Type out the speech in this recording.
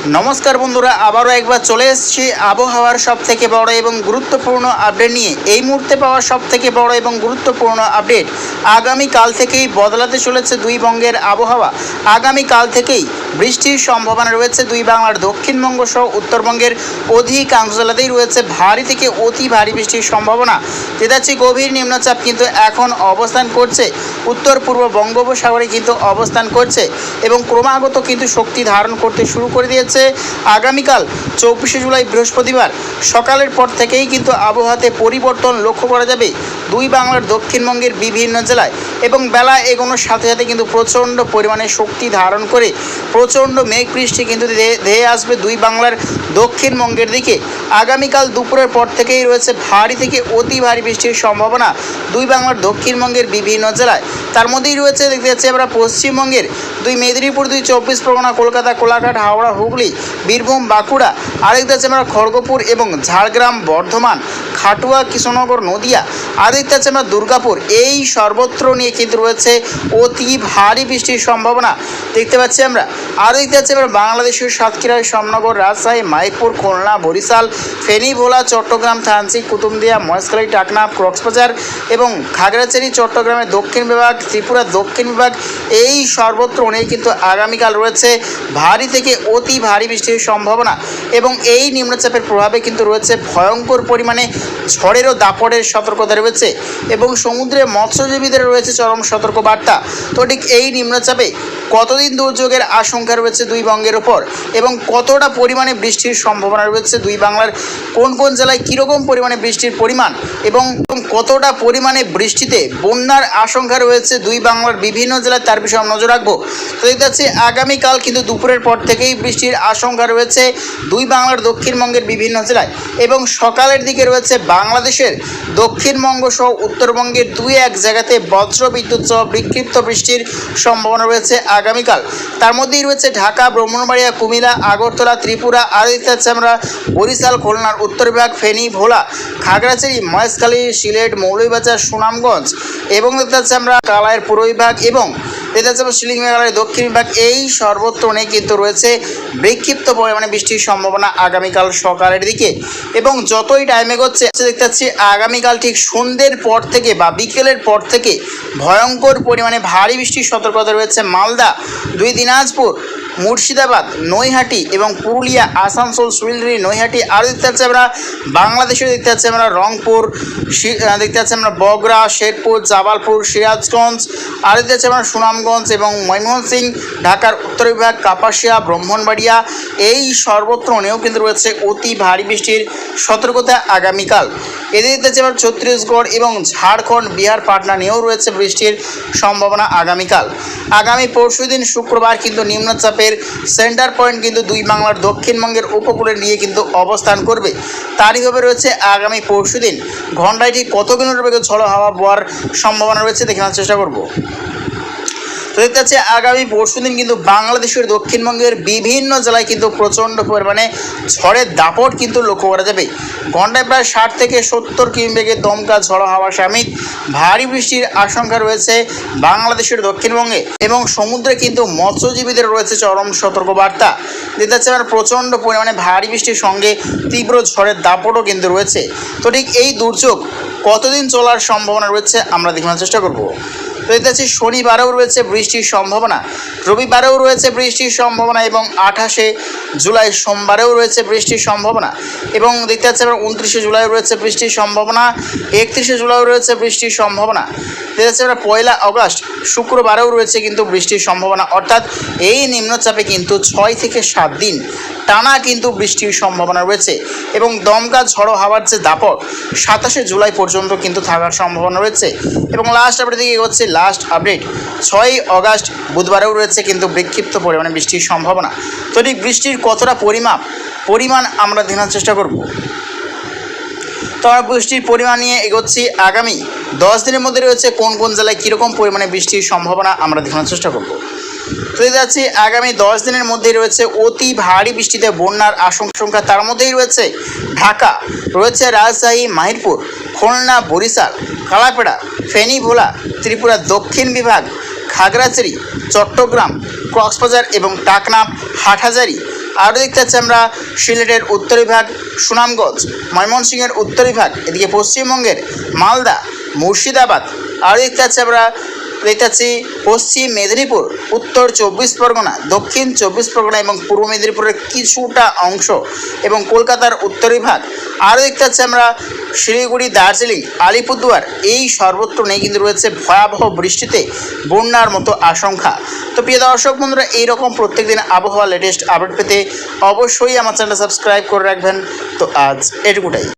নমস্কার বন্ধুরা, আবারও একবার চলে এসেছি আবহাওয়ার সবথেকে বড় এবং গুরুত্বপূর্ণ আপডেট নিয়ে। এই মুহূর্তে পাওয়া সবথেকে বড় এবং গুরুত্বপূর্ণ আপডেট, আগামীকাল থেকেই বদলাতে চলেছে দুই বঙ্গের আবহাওয়া। আগামীকাল থেকেই বৃষ্টির সম্ভাবনা রয়েছে দুই বাংলার দক্ষিণবঙ্গ সহ উত্তরবঙ্গের অধিকাংশ জেলাতেই রয়েছে ভারী থেকে অতি ভারী বৃষ্টির সম্ভাবনা। যেটাচ্ছে গভীর নিম্নচাপ কিন্তু এখন অবস্থান করছে উত্তর পূর্ব বঙ্গোপসাগরে, কিন্তু অবস্থান করছে এবং ক্রমাগত কিন্তু শক্তি ধারণ করতে শুরু করে দিয়েছে। আগামীকাল 24শে জুলাই বৃহস্পতিবার সকালের পর থেকেই কিন্তু আবহাওয়াতে পরিবর্তন লক্ষ্য করা যাবে দুই বাংলার দক্ষিণবঙ্গের বিভিন্ন জেলায়, এবং বেলা এগোনোর সাথে সাথে কিন্তু প্রচণ্ড পরিমাণে শক্তি ধারণ করে প্রচণ্ড মেঘ বৃষ্টি কিন্তু ধেয়ে আসবে দুই বাংলার দক্ষিণবঙ্গের দিকে। আগামীকাল দুপুরের পর থেকেই রয়েছে ভারী থেকে অতি ভারী বৃষ্টির সম্ভাবনা দুই বাংলার দক্ষিণবঙ্গের বিভিন্ন জেলায়। তার মধ্যেই রয়েছে দেখতে যাচ্ছি আমরা পশ্চিমবঙ্গের দুই মেদিনীপুর, দুই 24 পরগনা, কলকাতা, কোলাঘাট, হাওড়া, হুগলি, বীরভূম, বাঁকুড়া, আরেক দেখতে আমরা খড়গপুর এবং ঝাড়গ্রাম, বর্ধমান, খাটুয়া, কৃষ্ণনগর, নদিয়া, আরেক দেখতে আমরা দুর্গাপুর। এই সর্বত্র নিয়ে কিন্তু রয়েছে অতি ভারী বৃষ্টির সম্ভাবনা দেখতে পাচ্ছি আমরা। আরও দেখতে পাচ্ছি আমরা বাংলাদেশের সাতক্ষীরা, শ্যামনগর, রাজশাহী, মাইকপুর, খুলনা, বরিশাল, ফেনী, ভোলা, চট্টগ্রাম, থানচি, কুতুবদিয়া, মহেশখালী, টাকনাফ, কক্সবাজার এবং খাগড়াছড়ি, চট্টগ্রামের দক্ষিণ বিভাগ, ত্রিপুরা দক্ষিণ বিভাগ, এই সর্বত্র নিয়ে কিন্তু আগামীকাল রয়েছে ভারী থেকে অতি ভারী বৃষ্টির সম্ভাবনা। এবং এই নিম্নচাপের প্রভাবে কিন্তু রয়েছে ভয়ঙ্কর পরিমাণে ঝড়ের ও দাপটের সতর্কতা রয়েছে, এবং সমুদ্রে মৎস্যজীবীদের রয়েছে চরম সতর্কবার্তা। তো ঠিক এই নিম্নচাপে কতদিন দুর্যোগের আশঙ্কা রয়েছে দুই বঙ্গের ওপর, এবং কতটা পরিমাণে বৃষ্টির সম্ভাবনা রয়েছে দুই বাংলার কোন কোন জেলায় কীরকম পরিমাণে বৃষ্টির পরিমাণ, এবং কতটা পরিমাণে বৃষ্টিতে বন্যার আশঙ্কা রয়েছে দুই বাংলার বিভিন্ন জেলায়, তার বিষয়ে আমরা নজর রাখবো। তো দেখতে পাচ্ছি আগামীকাল কিন্তু দুপুরের পর থেকেই বৃষ্টির আশঙ্কা রয়েছে দুই বাংলার দক্ষিণবঙ্গের বিভিন্ন জেলায়, এবং সকালের দিকে রয়েছে বাংলাদেশের দক্ষিণবঙ্গ সহ উত্তরবঙ্গের দুই এক জায়গাতে বজ্র বিদ্যুৎ সহ বিক্ষিপ্ত বৃষ্টির সম্ভাবনা রয়েছে আগামীকাল। তার মধ্যেই রয়েছে ঢাকা, ব্রাহ্মণবাড়িয়া, কুমিল্লা, আগরতলা, ত্রিপুরা, আর দেখতে পাচ্ছি আমরা বরিশাল, খুলনার উত্তর বিভাগ, ফেনী, ভোলা, খাগড়াছড়ি, মহেশখালী, সিলেট, মৌলভীবাজার, সুনামগঞ্জ, এবং দেখতে পাচ্ছি আমরা কালাইয়ের পূর্ব বিভাগ, এবং দেখতে পাচ্ছি আমরা শিলিং, মেঘালয়ের দক্ষিণ বিভাগ। এই সর্বত্র নিয়ে কিন্তু রয়েছে বিক্ষিপ্ত পরিমাণে বৃষ্টির সম্ভাবনা আগামীকাল সকালের দিকে, এবং যতই টাইম এগোচ্ছে দেখতে পাচ্ছি আগামীকাল ঠিক সন্ধ্যের পর থেকে বা বিকেলের পর থেকে ভয়ঙ্কর পরিমাণে ভারী বৃষ্টির সতর্কতা রয়েছে মালদা, দুই দিনাজপুর, মুর্শিদাবাদ, নৈহাটি এবং পুরুলিয়া, আসানসোল, শিলিগুড়ি, নৈহাটি। আরও দেখতে পাচ্ছি আমরা বাংলাদেশে দেখতে পাচ্ছি আমরা রংপুর, দেখতে পাচ্ছি আমরা বগুড়া, শেরপুর, জামালপুর, সিরাজগঞ্জ, আর দেখতে পাচ্ছি আমরা সুনামগঞ্জ এবং ময়মনসিংহ, ঢাকার উত্তর বিভাগ, কাপাসিয়া, ব্রাহ্মণবাড়িয়া, এই সর্বত্র নিয়েও কিন্তু রয়েছে অতি ভারী বৃষ্টির সতর্কতা আগামীকাল। এদের দেখতে পাচ্ছি আমরা ছত্তিশগড় এবং ঝাড়খণ্ড, বিহার, পাটনা নিয়েও রয়েছে বৃষ্টির সম্ভাবনা আগামীকাল। আগামী পরশুদিন শুক্রবার কিন্তু নিম্নচাপের সেন্টার পয়েন্ট কিন্তু দুই বাংলার দক্ষিণবঙ্গের উপকূলে নিয়ে কিন্তু অবস্থান করবে। তারইভাবে রয়েছে আগামী পরশুদিন ঘণ্টায় ঠিক কত কিলোমিটার বেগে ঝড়ো হাওয়া বওয়ার সম্ভাবনা রয়েছে দেখে নেওয়ার চেষ্টা করব। তো দেখতে পাচ্ছি আগামী পরশুদিন কিন্তু বাংলাদেশের দক্ষিণবঙ্গের বিভিন্ন জেলায় কিন্তু প্রচণ্ড পরিমাণে ঝড়ের দাপট কিন্তু লক্ষ্য করা যাবে। ঘণ্টায় প্রায় 60 থেকে 70 কিমি বেগে দমকা ঝড়ো হাওয়া সামিল ভারী বৃষ্টির আশঙ্কা রয়েছে বাংলাদেশের দক্ষিণবঙ্গে, এবং সমুদ্রে কিন্তু মৎস্যজীবীদের রয়েছে চরম সতর্কবার্তা। দেখতে পাচ্ছি আমরা প্রচণ্ড পরিমাণে ভারী বৃষ্টির সঙ্গে তীব্র ঝড়ের দাপটও কিন্তু রয়েছে। তো ঠিক এই দুর্যোগ কতদিন চলার সম্ভাবনা রয়েছে আমরা দেখানোর চেষ্টা করব। তো দেখতে পাচ্ছি শনিবারেও রয়েছে বৃষ্টির সম্ভাবনা, রবিবারেও রয়েছে বৃষ্টির সম্ভাবনা, এবং 28শে জুলাই সোমবারেও রয়েছে বৃষ্টির সম্ভাবনা, এবং দেখতে পাচ্ছি আমরা 29শে জুলাই রয়েছে বৃষ্টির সম্ভাবনা, 31শে জুলাইও রয়েছে বৃষ্টির সম্ভাবনা। দেখতে পাচ্ছি আমরা 1 আগস্ট শুক্রবারেও রয়েছে কিন্তু বৃষ্টির সম্ভাবনা। অর্থাৎ এই নিম্নচাপে কিন্তু 6 থেকে 7 দিন টানা কিন্তু বৃষ্টির সম্ভাবনা রয়েছে, এবং দমকা ঝড়ো হাওয়ার যে দাপট 27শে জুলাই পর্যন্ত কিন্তু থাকার সম্ভাবনা রয়েছে। এবং লাস্ট আপডেট দিকে এগোচ্ছে, লাস্ট আপডেট 6 আগস্ট বুধবারেও রয়েছে কিন্তু বিক্ষিপ্ত পরিমাণে বৃষ্টির সম্ভাবনা। তো ঠিক বৃষ্টির কতটা পরিমাণ আমরা দেখার চেষ্টা করব। তো আমরা বৃষ্টির পরিমাণ নিয়ে এগোচ্ছি। আগামী 10 দিনের মধ্যে রয়েছে কোন কোন জেলায় কীরকম পরিমাণে বৃষ্টির সম্ভাবনা আমরা দেখানোর চেষ্টা করব। তো যাচ্ছি আগামী 10 দিনের মধ্যেই রয়েছে অতি ভারী বৃষ্টিতে বন্যার আশঙ্কা। তার মধ্যেই রয়েছে ঢাকা, রয়েছে রাজশাহী, মাহিরপুর, খুলনা, বরিশাল, কালাপাড়া, ফেনী, ভোলা, ত্রিপুরা দক্ষিণ বিভাগ, খাগড়াছড়ি, চট্টগ্রাম, কক্সবাজার এবং টাকনাফ, হাটহাজারী, আরও দেখতে পাচ্ছি আমরা সিলেটের উত্তর বিভাগ, সুনামগঞ্জ, ময়মনসিংহের উত্তর বিভাগ, এদিকে পশ্চিমবঙ্গের মালদা, মুর্শিদাবাদ, আরও দেখতে পাচ্ছি আমরা পশ্চিম মেদিনীপুর, উত্তর 24 পরগনা, দক্ষিণ 24 পরগনা এবং পূর্ব মেদিনীপুরের কিছুটা অংশ এবং কলকাতার উত্তর বিভাগ। আরও দেখতে পাচ্ছি আমরা শিলিগুড়ি, দার্জিলিং, আলিপুরদুয়ার, এই সর্বত্র নেই কিন্তু রয়েছে ভয়াবহ বৃষ্টিতে বন্যার মতো আশঙ্কা। তো প্রিয় দর্শক বন্ধুরা, এইরকম প্রত্যেকদিন আবহাওয়া লেটেস্ট আপডেট পেতে অবশ্যই আমার চ্যানেলটা সাবস্ক্রাইব করে রাখবেন। তো আজ এটুকুটাই।